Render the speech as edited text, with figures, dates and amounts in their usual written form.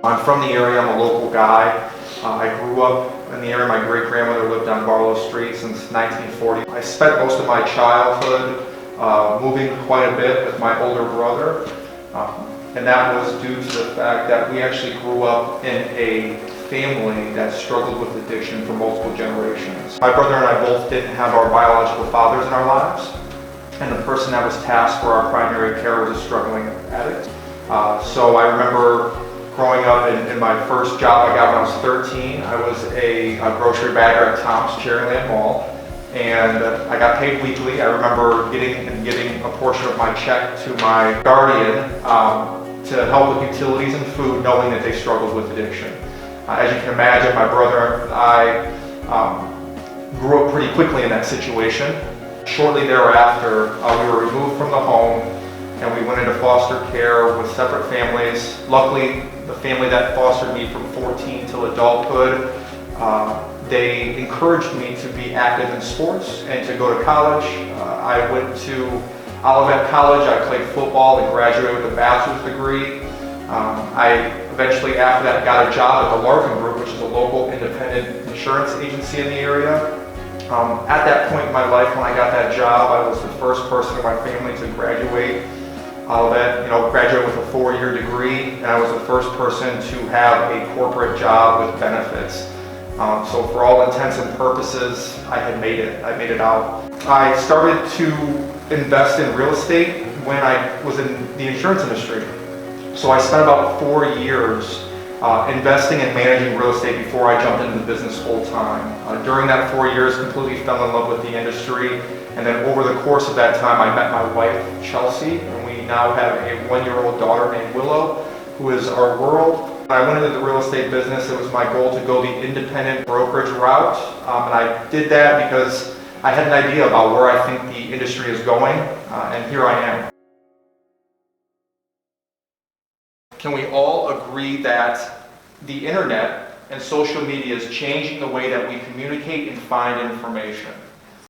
I'm from the area, I'm a local guy. I grew up in the area. My great-grandmother lived on Barlow Street since 1940. I spent most of my childhood moving quite a bit with my older brother, and that was due to the fact that we actually grew up in a family that struggled with addiction for multiple generations. My brother and I both didn't have our biological fathers in our lives, and the person that was tasked for our primary care was a struggling addict. So I remember growing up in my first job I got when I was 13. I was a grocery bagger at Tom's Cherryland Mall, and I got paid weekly. I remember getting a portion of my check to my guardian to help with utilities and food, knowing that they struggled with addiction. As you can imagine, my brother and I grew up pretty quickly in that situation. Shortly thereafter, we were removed from the home and we went into foster care with separate families. Luckily, the family that fostered me from 14 till adulthood, they encouraged me to be active in sports and to go to college. I went to Olivet College. I played football and graduated with a bachelor's degree. I eventually, after that, got a job at the Larkin Group, which is a local independent insurance agency in the area. At that point in my life, when I got that job, I was the first person in my family to graduate Olivet, graduate with a 4-year degree, and I was the first person to have a corporate job with benefits. So for all intents and purposes, I had made it. I made it out. I started to invest in real estate when I was in the insurance industry. So I spent about 4 years investing and managing real estate before I jumped into the business full time. During that 4 years, completely fell in love with the industry. And then over the course of that time, I met my wife, Chelsea, and we now have a 1-year-old daughter named Willow, who is our world. When I went into the real estate business, it was my goal to go the independent brokerage route. And I did that because I had an idea about where I think the industry is going, and here I am. Can we all agree that the internet and social media is changing the way that we communicate and find information?